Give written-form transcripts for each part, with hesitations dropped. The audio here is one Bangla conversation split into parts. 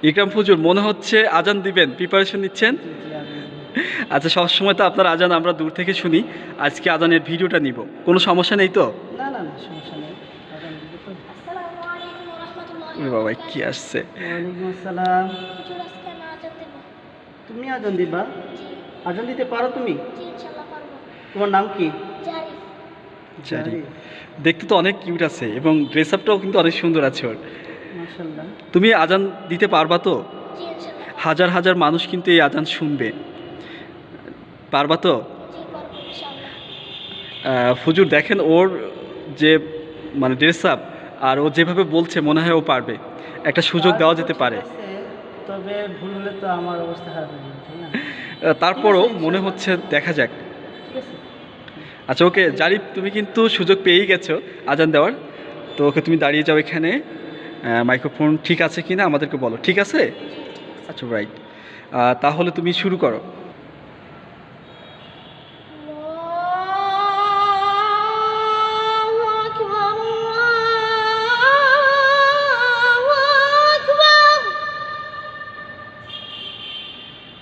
ইকরাম হুজুর মনে হচ্ছে আজান দিবেন, প্রিপারেশন নিচ্ছেন। জি জি আজান দিব। আচ্ছা, সবসময় তো আপনার আজান আমরা দূর থেকে শুনি, আজকে আজানের ভিডিওটা নিব, কোনো সমস্যা নেই তো? না না না সমস্যা নেই, আজান দিব তো। আসসালামু আলাইকুম ওয়া রাহমাতুল্লাহি ওরে ওয়া বাবা, কি বারাকাতুহু। আসছে! ওয়ালাইকুম আসসালাম। হুজুর আজকে আমি আজান দেব। তুমি আজান দিবা? জি, আজান দিতে পারো তুমি? জি ইনশাআল্লাহ পারবো। তোমার নাম কি? জারিফ। জারি, দেখতে তো অনেক কিউট আছে এবং ড্রেস আপটাও কিন্তু অনেক সুন্দর আছে ওর। মাশাআল্লাহ। তুমি আজান দিতে পারবা তো? জি ইনশাআল্লাহ। হাজার হাজার মানুষ কিন্তু এই আজান শুনবে, পারবা তো? জি পারবো ইনশাআল্লাহ। হুজুর দেখেন ওর যে মানে ড্রেস আপ আর ও যেভাবে বলছে মনে হয় ও পারবে, একটা সুযোগ দেওয়া যেতে পারে। ঠিক আছে, তবে ভুল হলে তো আমার অবস্থা খারাপ হয়ে যাবে, তাই না? তারপরও ঠিক আছে, মনে ইনশাআল্লাহ। হচ্ছে দেখা যাক। ঠিক আছে। আচ্ছা ওকে জারিফ, তুমি কিন্তু সুযোগ পেয়েই গেছো আজান দেওয়ার, তো ওকে তুমি দাঁড়িয়ে যাও এখানে। মাইক্রোফোন ঠিক আছে কি না আমাদেরকে বলো, ঠিক আছে? আচ্ছা রাইট, তাহলে তুমি শুরু করো। আল্লাহু আকবার, আল্লাহু আকবার,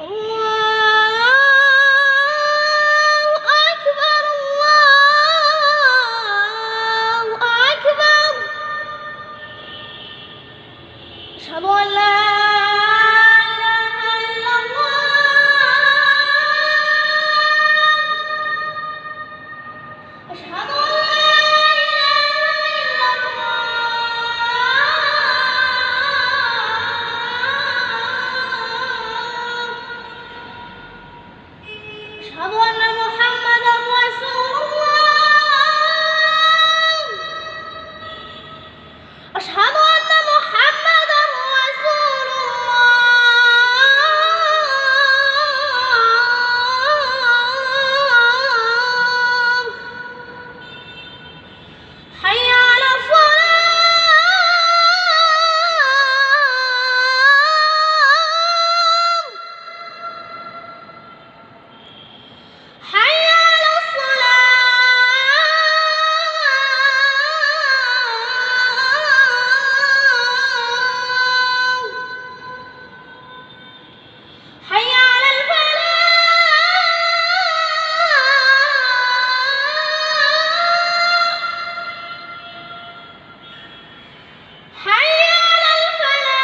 আল্লাহু আকবার, আল্লাহু আকবার। আশহাদু আল লা ইলাহা ইল্লাল্লাহ, আশহাদু আল লা ইলাহা ইল্লাল্লাহ, আশহাদু আন্না মুহাম্মাদার রাসূলুল্লাহ, আশহাদু আন্না মুহাম্মাদার রাসূলুল্লাহ। হাইয়া আলাস সালাহ, হাইয়া আলাস সালাহ, হাইয়া আলাল ফালাহ, হাইয়া আলাল ফালাহ।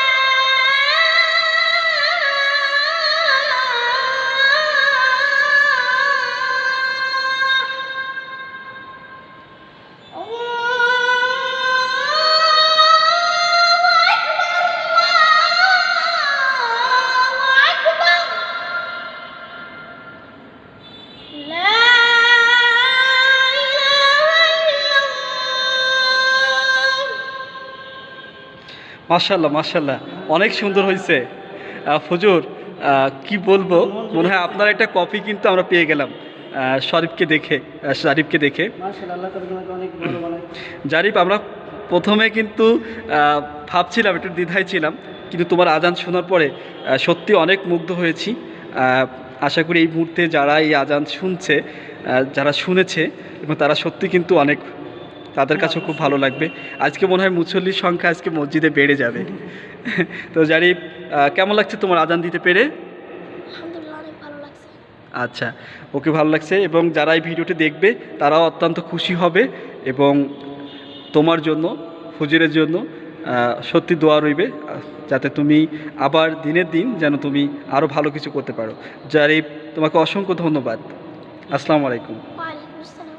মাশাল্লাহ মাশাল্লাহ, অনেক সুন্দর হয়েছে। হুজুর কি বলবো, মনে হয় আপনার একটা কপি কিন্তু আমরা পেয়ে গেলাম শারিফকে দেখে। মাশাআল্লাহ, আল্লাহ তাআলা তোমাকে অনেক ভালো বানায়। জারিফ, আমরা প্রথমে কিন্তু ভাবছিলাম, একটু দ্বিধায় ছিলাম, কিন্তু তোমার আজান শোনার পরে সত্যি অনেক মুগ্ধ হয়েছি। আশা করি এই মুহূর্তে যারা এই আজান শুনছে, যারা শুনেছে এবং তারা সত্যি কিন্তু অনেক, তাদের কাছেও খুব ভালো লাগবে। আজকে মনে হয় মুসল্লির সংখ্যা আজকে মসজিদে বেড়ে যাবে। তো জারিফ, কেমন লাগছে তোমার আজান দিতে পেরে? আলহামদুলিল্লাহ অনেক ভালো লাগছে। আচ্ছা, ওকে ভালো লাগছে এবং যারা এই ভিডিওটি দেখবে তারাও অত্যন্ত খুশি হবে এবং তোমার জন্য, হুজুরের জন্য সত্যি দোয়া রইবে, যাতে তুমি আবার দিনের দিন যেন তুমি আরও ভালো কিছু করতে পারো। জারিফ, তোমাকে অসংখ্য ধন্যবাদ। আসসালামু আলাইকুম। ওয়া আলাইকুম আসসালাম।